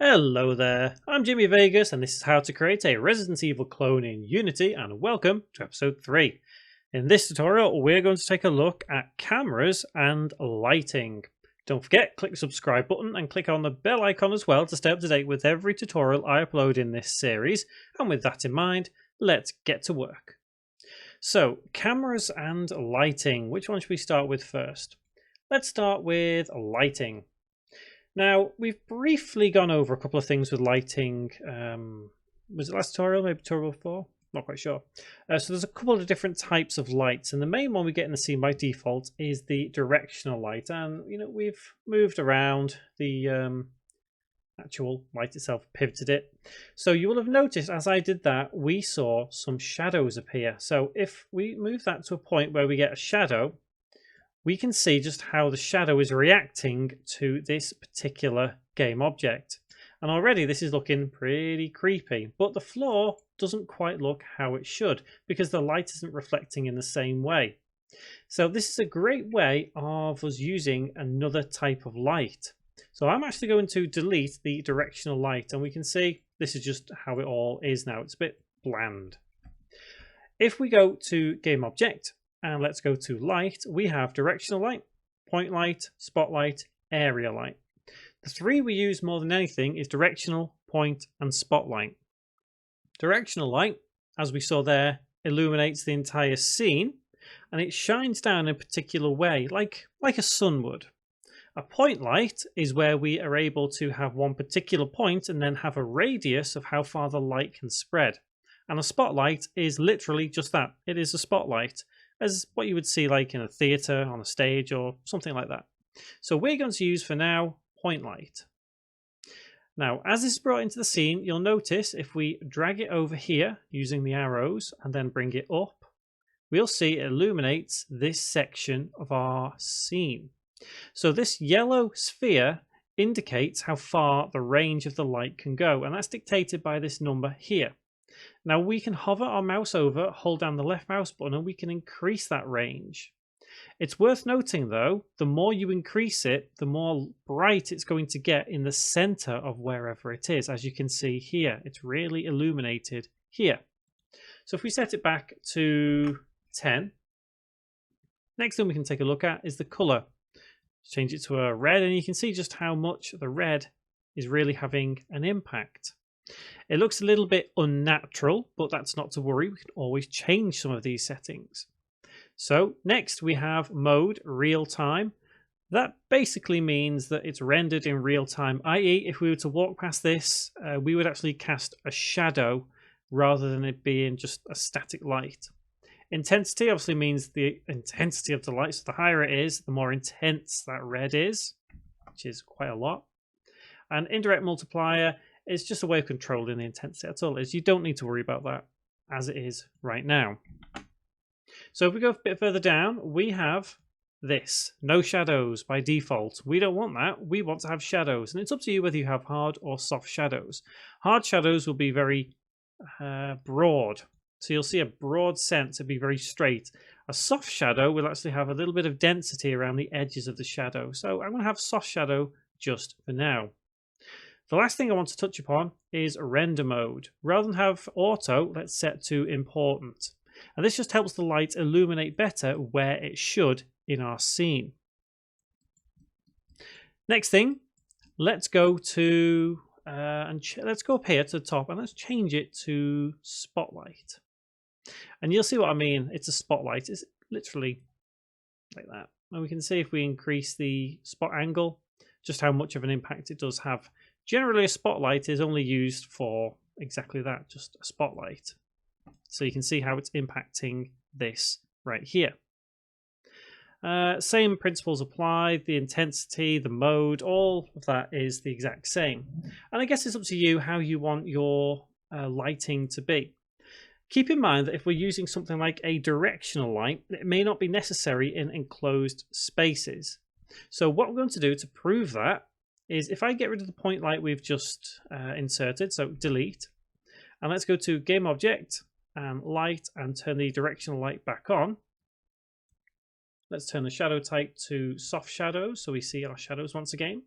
Hello there, I'm Jimmy Vegas and this is how to create a Resident Evil clone in Unity, and welcome to episode 3. In this tutorial we're going to take a look at cameras and lighting. Don't forget, click the subscribe button and click on the bell icon as well to stay up to date with every tutorial I upload in this series, and with that in mind, let's get to work. So, cameras and lighting, which one should we start with first? Let's start with lighting. Now, we've briefly gone over a couple of things with lighting. Was it last tutorial? Maybe tutorial 4? Not quite sure. So there's a couple of different types of lights, and the main one we get in the scene by default is the directional light. And, we've moved around the actual light itself, pivoted it. So you will have noticed as I did that, we saw some shadows appear. So if we move that to a point where we get a shadow, we can see just how the shadow is reacting to this particular game object. And already this is looking pretty creepy, but the floor doesn't quite look how it should because the light isn't reflecting in the same way. So this is a great way of us using another type of light. So I'm actually going to delete the directional light, and we can see this is just how it all is now. It's a bit bland. If we go to game object, and let's go to light, we have directional light, point light, spotlight, area light. The three we use more than anything is directional, point, and spotlight. Directional light, as we saw there, illuminates the entire scene, and it shines down in a particular way, like a sun would. A point light is where we are able to have one particular point and then have a radius of how far the light can spread. And a spotlight is literally just that. It is a spotlight, as what you would see like in a theatre, on a stage, or something like that. So we're going to use for now point light. Now, as this is brought into the scene, you'll notice if we drag it over here using the arrows and then bring it up, we'll see it illuminates this section of our scene. So this yellow sphere indicates how far the range of the light can go, and that's dictated by this number here. Now we can hover our mouse over, hold down the left mouse button, and we can increase that range. It's worth noting though, the more you increase it, the more bright it's going to get in the center of wherever it is. As you can see here, it's really illuminated here. So if we set it back to 10, next thing we can take a look at is the color. Change it to a red, and you can see just how much the red is really having an impact. It looks a little bit unnatural, but that's not to worry. We can always change some of these settings. So next we have mode real time. That basically means that it's rendered in real time, i.e. if we were to walk past this, we would actually cast a shadow rather than it being just a static light. Intensity obviously means the intensity of the light, so the higher it is, the more intense that red is, which is quite a lot. And indirect multiplier is just a way of controlling the intensity. That's all it is. You don't need to worry about that as it is right now. So if we go a bit further down, we have this, no shadows by default. We don't want that. We want to have shadows, and it's up to you whether you have hard or soft shadows. Hard shadows will be very broad. So you'll see a broad sense, it'll be very straight. A soft shadow will actually have a little bit of density around the edges of the shadow. So I'm going to have soft shadow just for now. The last thing I want to touch upon is render mode. Rather than have auto, let's set to important. And this just helps the light illuminate better where it should in our scene. Next thing, let's go to let's go up here to the top and let's change it to spotlight. And you'll see what I mean. It's a spotlight. It's literally like that. And we can see if we increase the spot angle, just how much of an impact it does have. Generally, a spotlight is only used for exactly that, just a spotlight. So you can see how it's impacting this right here. Same principles apply, the intensity, the mode, all of that is the exact same. And I guess it's up to you how you want your lighting to be. Keep in mind that if we're using something like a directional light, it may not be necessary in enclosed spaces. So what we're going to do to prove that is if I get rid of the point light we've just inserted, so delete, and let's go to game object and light and turn the directional light back on. Let's turn the shadow type to soft shadows so we see our shadows once again.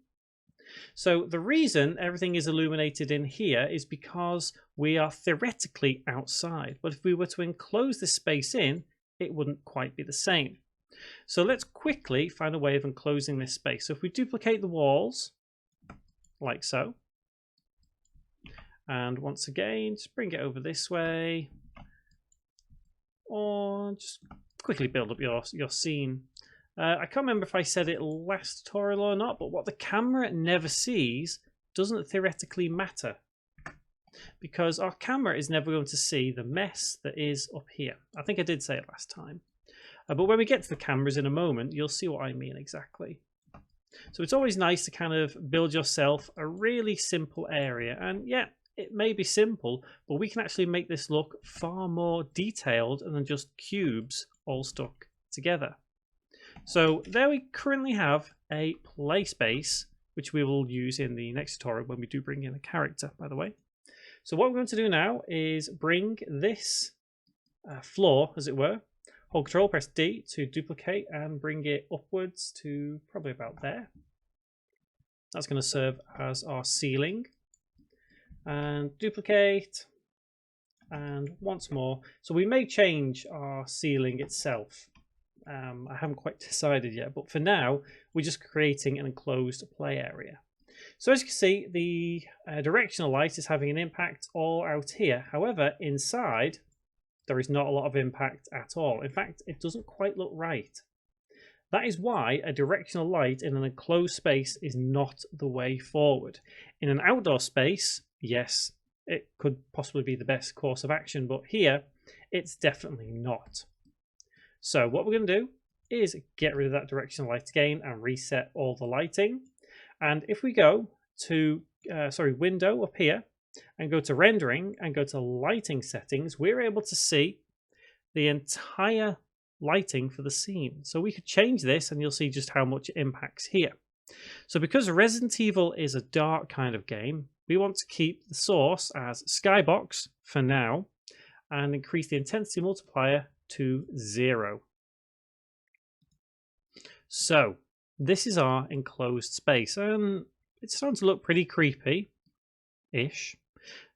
So the reason everything is illuminated in here is because we are theoretically outside, but if we were to enclose this space in, it wouldn't quite be the same. So let's quickly find a way of enclosing this space. So if we duplicate the walls, like so, and once again, just bring it over this way, or just quickly build up your scene. I can't remember if I said it last tutorial or not, but what the camera never sees doesn't theoretically matter, because our camera is never going to see the mess that is up here. I think I did say it last time. But when we get to the cameras in a moment, you'll see what I mean exactly. So it's always nice to kind of build yourself a really simple area. And yeah, it may be simple, but we can actually make this look far more detailed than just cubes all stuck together. So there we currently have a play space, which we will use in the next tutorial when we do bring in a character, by the way. So what we're going to do now is bring this floor, as it were, hold Control, press D to duplicate and bring it upwards to probably about there. That's going to serve as our ceiling. And duplicate. And once more. So we may change our ceiling itself. I haven't quite decided yet, but for now, we're just creating an enclosed play area. So as you can see, the directional light is having an impact all out here. However, inside, there is not a lot of impact at all. In fact, it doesn't quite look right. That is why a directional light in an enclosed space is not the way forward. In an outdoor space, yes, it could possibly be the best course of action, but here, it's definitely not. So what we're going to do is get rid of that directional light again and reset all the lighting. And if we go to, window up here, and go to rendering and go to lighting settings, we're able to see the entire lighting for the scene. So we could change this and you'll see just how much it impacts here. So because Resident Evil is a dark kind of game, we want to keep the source as skybox for now and increase the intensity multiplier to 0. So this is our enclosed space and it's starting to look pretty creepy-ish.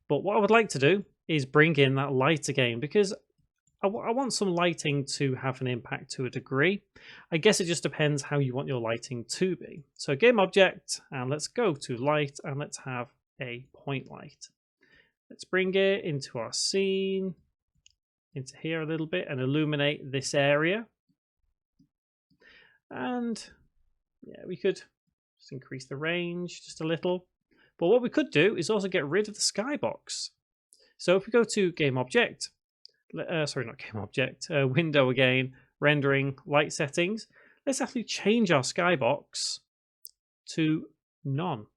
But what I would like to do is bring in that light again, because I want some lighting to have an impact to a degree. I guess it just depends how you want your lighting to be. So game object, and let's go to light, and let's have a point light. Let's bring it into our scene, into here a little bit, and illuminate this area. And yeah, we could just increase the range just a little. But what we could do is also get rid of the skybox. So if we go to game object, window again, rendering, light settings, let's actually change our skybox to none.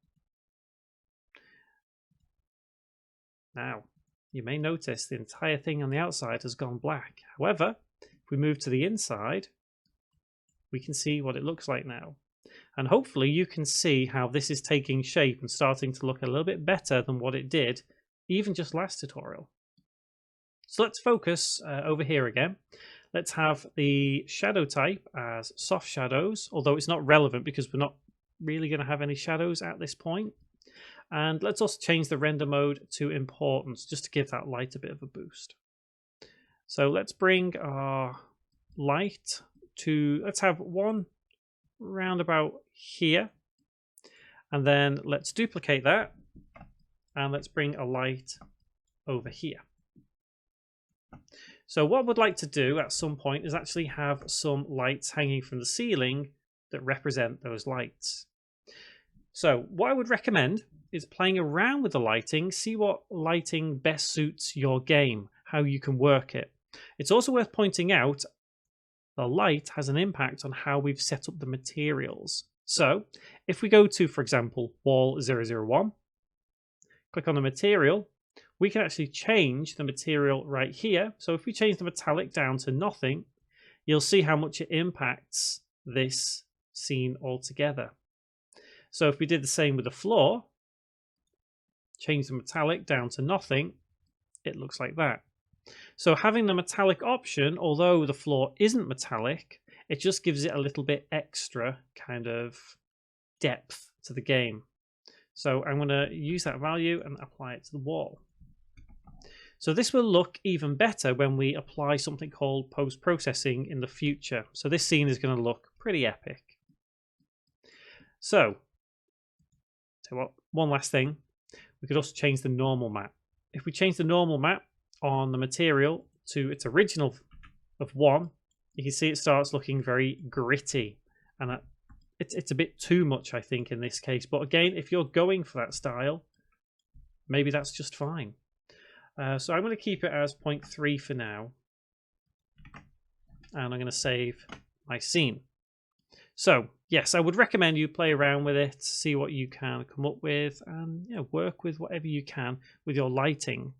Now, you may notice the entire thing on the outside has gone black. However, if we move to the inside, we can see what it looks like now. And hopefully you can see how this is taking shape and starting to look a little bit better than what it did even just last tutorial. So let's focus over here again. Let's have the shadow type as soft shadows, although it's not relevant because we're not really going to have any shadows at this point. And let's also change the render mode to importance just to give that light a bit of a boost. So let's bring our light to, let's have one round about here, and then let's duplicate that and let's bring a light over here. So what we'd like to do at some point is actually have some lights hanging from the ceiling that represent those lights. So what I would recommend is playing around with the lighting, see what lighting best suits your game, how you can work it. It's also worth pointing out the light has an impact on how we've set up the materials. So if we go to, for example, wall 001, click on the material, we can actually change the material right here. So if we change the metallic down to nothing, you'll see how much it impacts this scene altogether. So if we did the same with the floor, change the metallic down to nothing, it looks like that. So having the metallic option, although the floor isn't metallic, it just gives it a little bit extra kind of depth to the game. So I'm going to use that value and apply it to the wall. So this will look even better when we apply something called post-processing in the future. So this scene is going to look pretty epic. So what? One last thing, we could also change the normal map. If we change the normal map on the material to its original of 1, you can see it starts looking very gritty, and it's a bit too much, I think, in this case. But again, if you're going for that style, maybe that's just fine. So I'm going to keep it as 0.3 for now, and I'm going to save my scene. So yes, I would recommend you play around with it, see what you can come up with, and work with whatever you can with your lighting.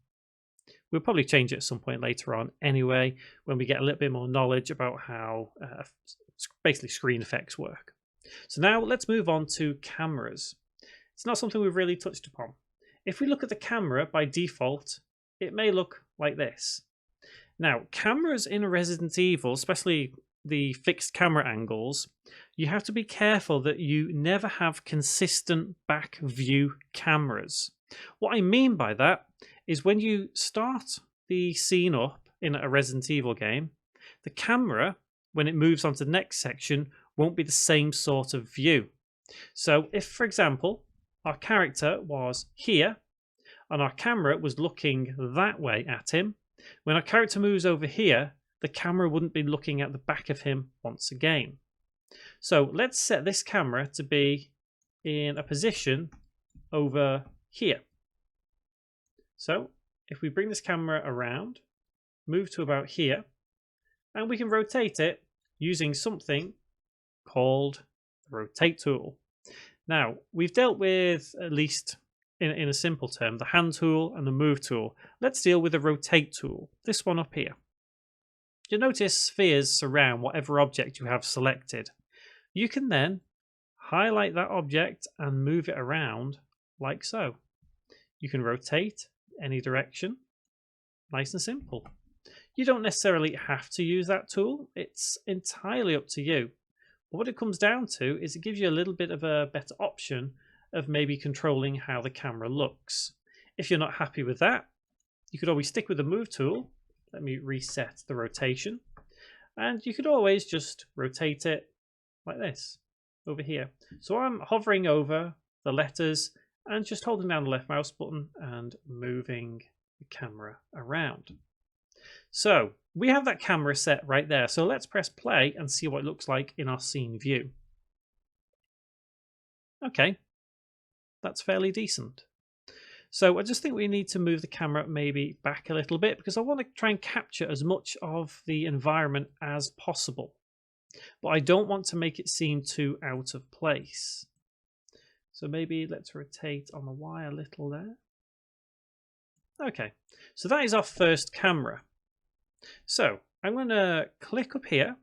We'll probably change it at some point later on anyway, when we get a little bit more knowledge about how basically screen effects work. So now let's move on to cameras. It's not something we've really touched upon. If we look at the camera by default, it may look like this. Now, cameras in Resident Evil, especially the fixed camera angles, you have to be careful that you never have consistent back view cameras. What I mean by that is when you start the scene up in a Resident Evil game, the camera, when it moves on to the next section, won't be the same sort of view. So if, for example, our character was here and our camera was looking that way at him, when our character moves over here, the camera wouldn't be looking at the back of him once again. So let's set this camera to be in a position over here. So if we bring this camera around, move to about here, and we can rotate it using something called the rotate tool. Now, we've dealt with, at least in a simple term, the hand tool and the move tool. Let's deal with the rotate tool, this one up here. You'll notice spheres surround whatever object you have selected. You can then highlight that object and move it around like so. You can rotate any direction, nice and simple. You don't necessarily have to use that tool, it's entirely up to you. But what it comes down to is it gives you a little bit of a better option of maybe controlling how the camera looks. If you're not happy with that, you could always stick with the move tool. Let me reset the rotation, and you could always just rotate it like this over here. So I'm hovering over the letters and just holding down the left mouse button and moving the camera around. So we have that camera set right there. So let's press play and see what it looks like in our scene view. Okay, that's fairly decent. So I just think we need to move the camera maybe back a little bit because I want to try and capture as much of the environment as possible. But I don't want to make it seem too out of place. So maybe let's rotate on the Y a little there. Okay, so that is our first camera. So I'm going to click up here,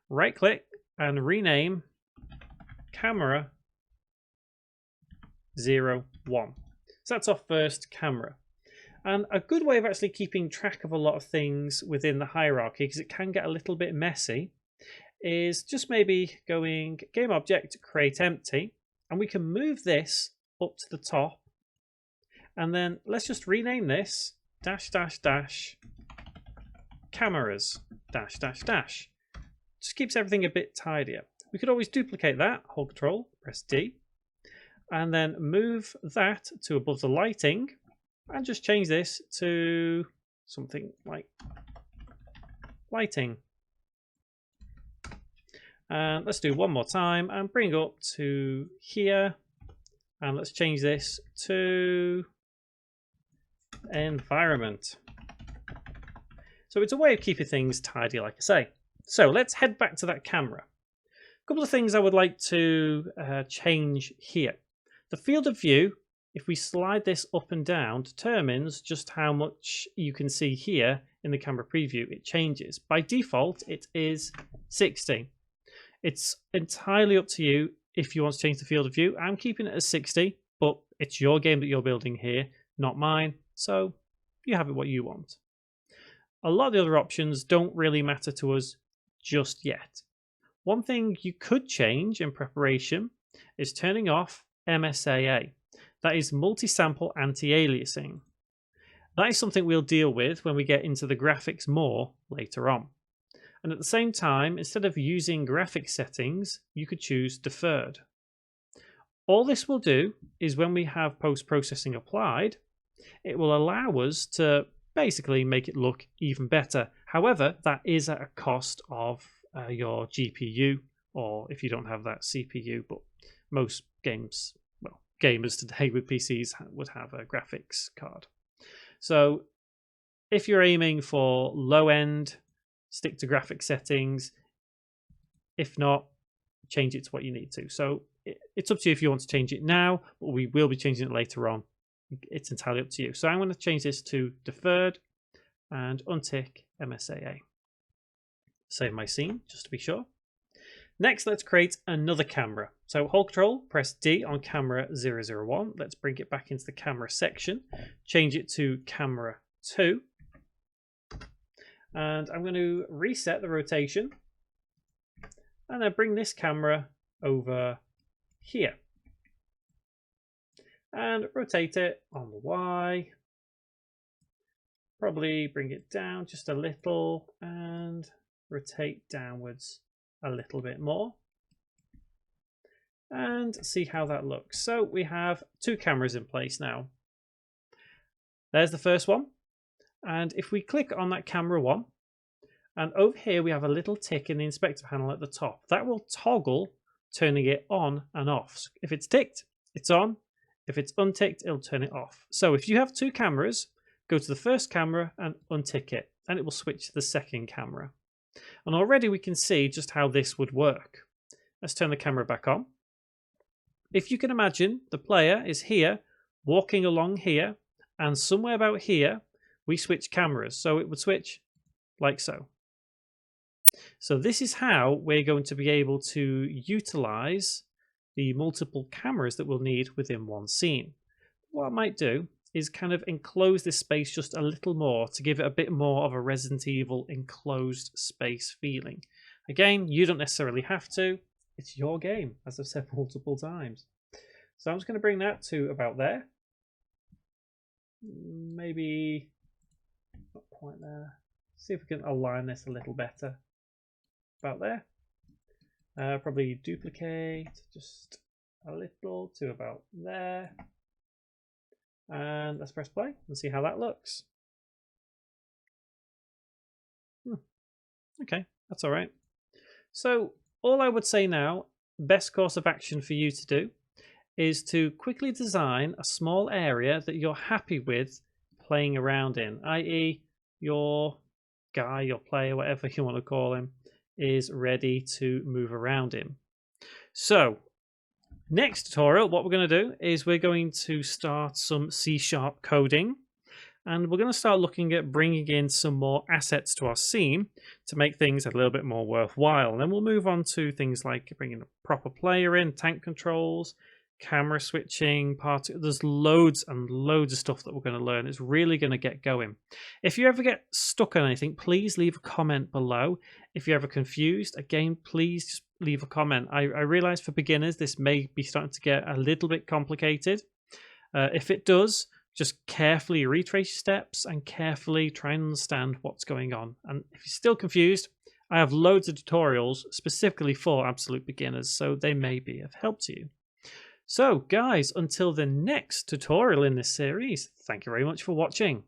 right click and rename camera 01. So that's our first camera. And a good way of actually keeping track of a lot of things within the hierarchy, because it can get a little bit messy, is just maybe going game object create empty, and we can move this up to the top, and then let's just rename this dash dash dash cameras dash dash dash. Just keeps everything a bit tidier. We could always duplicate that, hold control, press D, and then move that to above the lighting and just change this to something like lighting. And let's do one more time and bring up to here, and let's change this to environment. So it's a way of keeping things tidy, like I say. So let's head back to that camera. A couple of things I would like to change here. The field of view, if we slide this up and down, determines just how much you can see here in the camera preview. It changes. By default, it is 60. It's entirely up to you if you want to change the field of view. I'm keeping it as 60, but it's your game that you're building here, not mine. So you have it what you want. A lot of the other options don't really matter to us just yet. One thing you could change in preparation is turning off MSAA. That is multi-sample anti-aliasing. That is something we'll deal with when we get into the graphics more later on. And at the same time, instead of using graphics settings, you could choose deferred. All this will do is when we have post-processing applied, it will allow us to basically make it look even better. However, that is at a cost of your GPU, or if you don't have that, CPU, but most games, well, gamers today with PCs would have a graphics card. So if you're aiming for low end, stick to graphic settings. If not, change it to what you need to. So it's up to you if you want to change it now, but we will be changing it later on. It's entirely up to you. So I'm going to change this to deferred and untick MSAA. Save my scene just to be sure. Next, let's create another camera. So hold Control, press D on camera 001. Let's bring it back into the camera section. Change it to camera 2. And I'm going to reset the rotation and then bring this camera over here and rotate it on the Y. Probably bring it down just a little and rotate downwards a little bit more and see how that looks. So we have two cameras in place now. There's the first one. And if we click on that camera 1, and over here we have a little tick in the inspector panel at the top. That will toggle turning it on and off. So if it's ticked, it's on. If it's unticked, it'll turn it off. So if you have two cameras, go to the first camera and untick it, and it will switch to the second camera. And already we can see just how this would work. Let's turn the camera back on. If you can imagine, the player is here, walking along here, and somewhere about here, we switch cameras. So it would switch like so. So this is how we're going to be able to utilize the multiple cameras that we'll need within one scene. What I might do is kind of enclose this space just a little more to give it a bit more of a Resident Evil enclosed space feeling. Again, you don't necessarily have to. It's your game, as I've said multiple times. So I'm just going to bring that to about there. Maybe not quite there. See if we can align this a little better. About there. Probably duplicate just a little to about there. And let's press play and see how that looks. Okay, that's all right. So all I would say now, best course of action for you to do is to quickly design a small area that you're happy with playing around in, i.e. your guy, your player, whatever you want to call him, is ready to move around in. So next tutorial, what we're going to do is we're going to start some C# coding, and we're going to start looking at bringing in some more assets to our scene to make things a little bit more worthwhile. And then we'll move on to things like bringing a proper player in, tank controls, camera switching, there's loads and loads of stuff that we're going to learn. It's really going to get going. If you ever get stuck on anything, please leave a comment below. If you're ever confused, again, please just leave a comment. I realize for beginners this may be starting to get a little bit complicated. If it does, just carefully retrace your steps and carefully try and understand what's going on. And if you're still confused, I have loads of tutorials specifically for absolute beginners, so they may be of help to you. So guys, until the next tutorial in this series, thank you very much for watching.